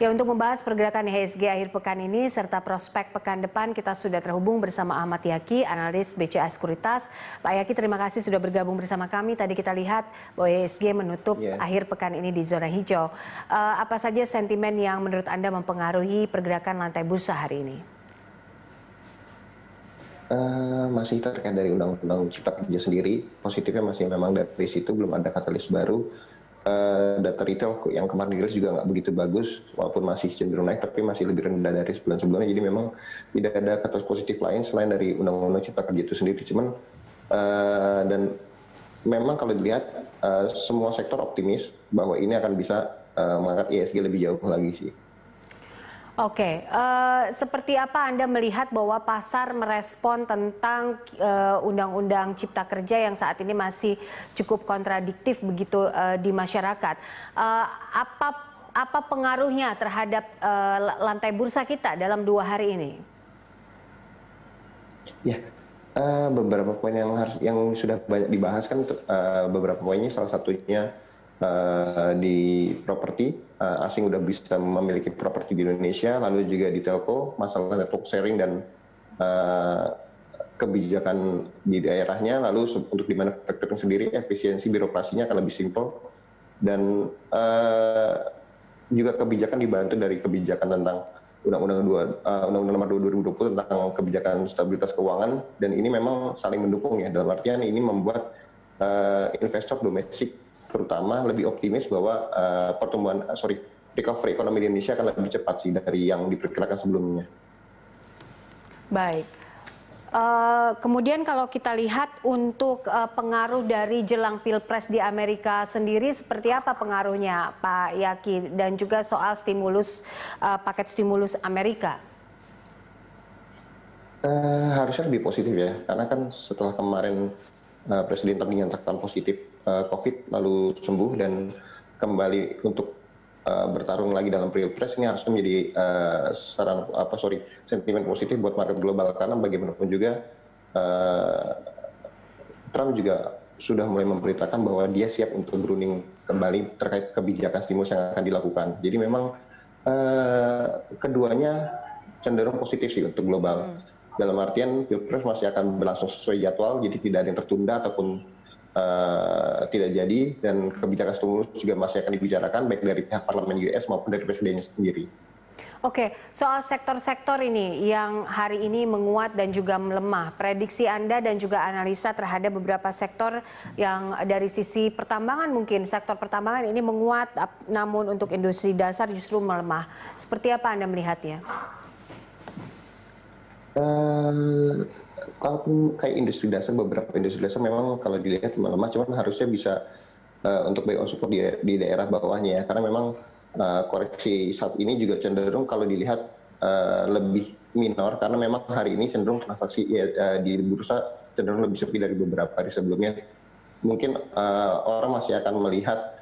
Ya, untuk membahas pergerakan IHSG akhir pekan ini serta prospek pekan depan, kita sudah terhubung bersama Ahmad Yaki, analis BCA Sekuritas. Pak Yaki, terima kasih sudah bergabung bersama kami. Tadi kita lihat bahwa IHSG menutup akhir pekan ini di zona hijau. Apa saja sentimen yang menurut Anda mempengaruhi pergerakan lantai bursa hari ini? Masih terkait dari Undang-Undang Cipta Kerja sendiri, positifnya masih memang dari situ belum ada katalis baru. Data retail yang kemarin dirilis juga nggak begitu bagus, walaupun masih cenderung naik, tapi masih lebih rendah dari sebulan sebelumnya. Jadi memang tidak ada katalis positif lain selain dari Undang-Undang Cipta Kerja itu sendiri. Cuman dan memang kalau dilihat semua sektor optimis bahwa ini akan bisa mengangkat IHSG lebih jauh lagi sih. Oke, seperti apa Anda melihat bahwa pasar merespon tentang Undang-Undang Cipta Kerja yang saat ini masih cukup kontradiktif begitu di masyarakat? Apa pengaruhnya terhadap lantai bursa kita dalam 2 hari ini? Ya, beberapa poin yang sudah banyak dibahas kan, beberapa poinnya salah satunya di properti. Asing udah bisa memiliki properti di Indonesia, lalu juga di telco, masalah network sharing dan kebijakan di daerahnya, lalu untuk di manufacturing sendiri, efisiensi birokrasinya akan lebih simpel, dan juga kebijakan dibantu dari kebijakan tentang Undang-Undang Nomor 2 2020 tentang kebijakan stabilitas keuangan, dan ini memang saling mendukung ya, dalam artian ini membuat investor domestik terutama lebih optimis bahwa recovery ekonomi di Indonesia akan lebih cepat sih dari yang diperkirakan sebelumnya. Baik. Kemudian kalau kita lihat untuk pengaruh dari jelang Pilpres di Amerika sendiri, seperti apa pengaruhnya Pak Yaki, dan juga soal paket stimulus Amerika? Harusnya lebih positif ya, karena kan setelah kemarin Presiden ternyatakan positif COVID lalu sembuh dan kembali untuk bertarung lagi dalam Pilpres, ini harusnya menjadi sentimen positif buat market global, karena bagaimanapun juga Trump juga sudah mulai memberitakan bahwa dia siap untuk berunding kembali terkait kebijakan stimulus yang akan dilakukan. Jadi memang keduanya cenderung positif sih untuk global. Dalam artian Pilpres masih akan berlangsung sesuai jadwal, jadi tidak ada yang tertunda ataupun tidak jadi, dan kebijakan stimulus juga masih akan dibicarakan baik dari pihak parlemen US maupun dari presidennya sendiri. Oke, soal sektor-sektor ini yang hari ini menguat dan juga melemah, prediksi Anda dan juga analisa terhadap beberapa sektor yang dari sisi pertambangan, mungkin sektor pertambangan ini menguat, namun untuk industri dasar justru melemah. Seperti apa Anda melihatnya? Kalau kayak industri dasar, beberapa industri dasar memang kalau dilihat melemah, cuman harusnya bisa untuk buy on support di daerah bawahnya ya, karena memang koreksi saat ini juga cenderung kalau dilihat lebih minor, karena memang hari ini cenderung transaksi di bursa cenderung lebih sepi dari beberapa hari sebelumnya. Mungkin orang masih akan melihat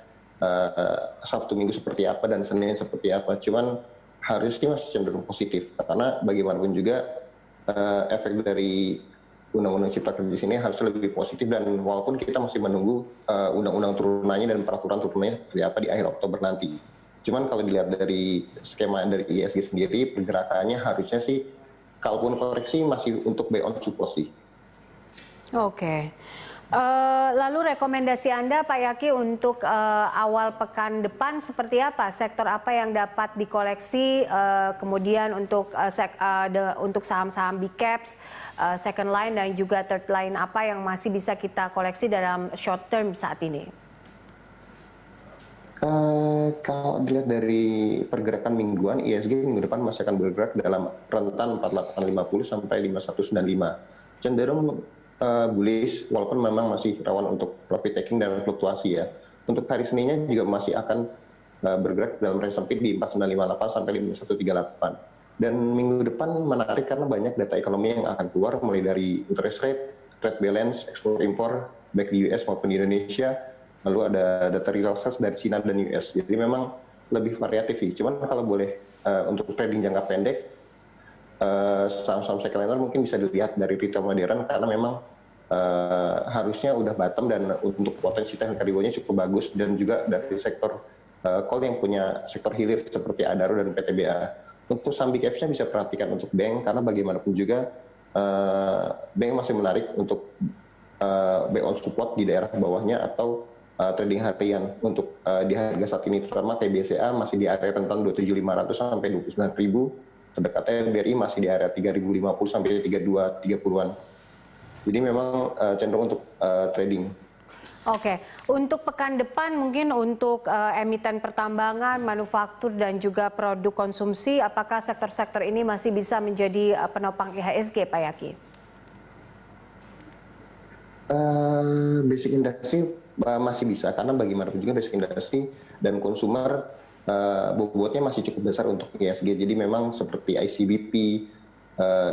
Sabtu Minggu seperti apa dan Senin seperti apa, cuman harusnya masih cenderung positif, karena bagaimanapun juga efek dari Undang-Undang Cipta Kerja ini harus lebih positif, dan walaupun kita masih menunggu undang-undang turunannya dan peraturan turunannya seperti apa di akhir Oktober nanti. Cuman kalau dilihat dari skema dari IHSG sendiri, pergerakannya harusnya sih, kalaupun koreksi masih untuk buy on support sih. Oke. Lalu rekomendasi Anda Pak Yaki untuk awal pekan depan seperti apa? Sektor apa yang dapat dikoleksi? Kemudian untuk saham-saham big caps, second line dan juga third line apa yang masih bisa kita koleksi dalam short term saat ini? Kalau dilihat dari pergerakan mingguan, IHSG minggu depan masih akan bergerak dalam rentan 4850 sampai 5195. Cenderung bullish, walaupun memang masih rawan untuk profit taking dan fluktuasi ya. Untuk hari Seninnya juga masih akan bergerak dalam range sempit di 4958 sampai 5138. Dan minggu depan menarik karena banyak data ekonomi yang akan keluar, mulai dari interest rate, trade balance, ekspor impor baik di US maupun di Indonesia. Lalu ada data retail sales dari China dan US. Jadi memang lebih variatif sih. Cuman kalau boleh untuk trading jangka pendek, saham-saham second liner mungkin bisa dilihat dari retail modern, karena memang harusnya udah bottom dan untuk potensi technical reboundnya cukup bagus, dan juga dari sektor call yang punya sektor hilir seperti Adaro dan PTBA. Untuk saham big caps-nya bisa perhatikan untuk bank, karena bagaimanapun juga bank masih menarik untuk buy on support di daerah bawahnya atau trading harian untuk di harga saat ini, terutama kayak BCA masih di area rentang 27.500 sampai 29.000, terdekatnya BRI masih di area 3.050 sampai 32.30-an. Jadi memang cenderung untuk trading. Oke, untuk pekan depan mungkin untuk emiten pertambangan, manufaktur dan juga produk konsumsi, apakah sektor-sektor ini masih bisa menjadi penopang IHSG, Pak Yaki? Basic industry masih bisa, karena bagaimanapun juga basic industry dan consumer bobotnya masih cukup besar untuk IHSG. Jadi memang seperti ICBP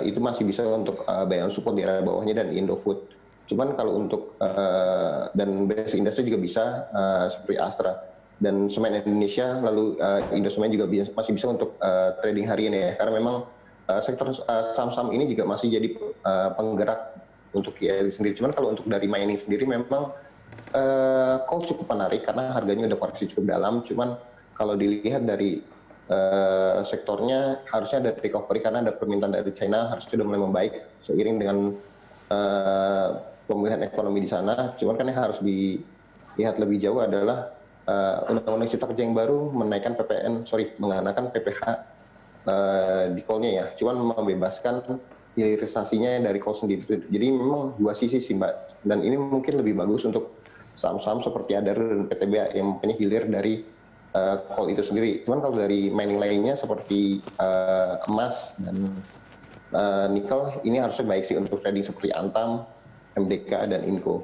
itu masih bisa untuk buy on support di area bawahnya, dan Indofood. Cuman kalau untuk dan basic industry juga bisa seperti Astra dan Semen Indonesia, lalu Indosemen juga masih bisa untuk trading harian ya, karena memang sektor saham-saham ini juga masih jadi penggerak untuk IHSG sendiri. Cuman kalau untuk dari mining sendiri memang call cukup menarik karena harganya udah koreksi cukup dalam. Cuman kalau dilihat dari sektornya harusnya ada recovery karena ada permintaan dari China harusnya sudah mulai membaik seiring dengan pemulihan ekonomi di sana. Cuman kan yang harus dilihat lebih jauh adalah undang-undang cipta kerja yang baru menaikkan mengenakan PPH di call-nya ya. Cuman membebaskan hilirisasinya dari call sendiri. Jadi memang dua sisi sih Mbak. Dan ini mungkin lebih bagus untuk saham-saham seperti Adaro dan PTBA yang punya hilir dari call itu sendiri. Cuman kalau dari mining lainnya seperti emas dan nikel, ini harusnya baik sih untuk trading seperti Antam, MDK, dan Inco.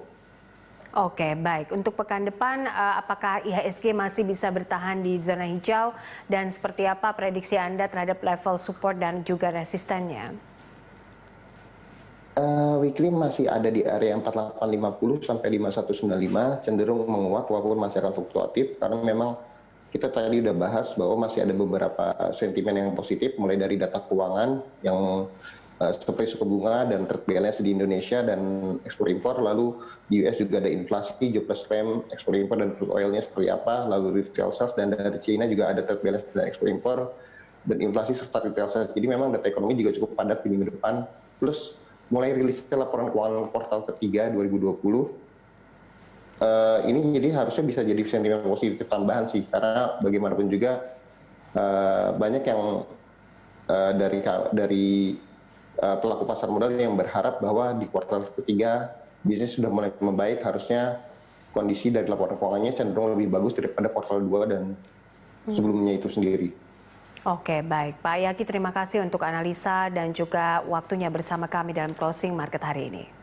Oke, baik. Untuk pekan depan, apakah IHSG masih bisa bertahan di zona hijau dan seperti apa prediksi Anda terhadap level support dan juga resistennya? Weekly masih ada di area 4850 sampai 5195, cenderung menguat walaupun masih akan fluktuatif karena memang kita tadi udah bahas bahwa masih ada beberapa sentimen yang positif, mulai dari data keuangan yang seperti suku bunga dan trade balance di Indonesia dan ekspor impor, lalu di US juga ada inflasi, jobless claim, ekspor impor dan crude oilnya seperti apa, lalu retail sales, dan dari China juga ada trade balance dan ekspor impor dan inflasi serta retail sales. Jadi memang data ekonomi juga cukup padat di minggu depan, plus mulai rilisnya laporan keuangan kuartal ketiga 2020. Ini jadi harusnya bisa jadi sentimen positif tambahan sih, karena bagaimanapun juga banyak yang dari pelaku pasar modal yang berharap bahwa di kuartal ketiga bisnis sudah mulai membaik, harusnya kondisi dari laporan keuangannya cenderung lebih bagus daripada kuartal 2 dan sebelumnya itu sendiri. Oke, baik. Pak Yaki, terima kasih untuk analisa dan juga waktunya bersama kami dalam closing market hari ini.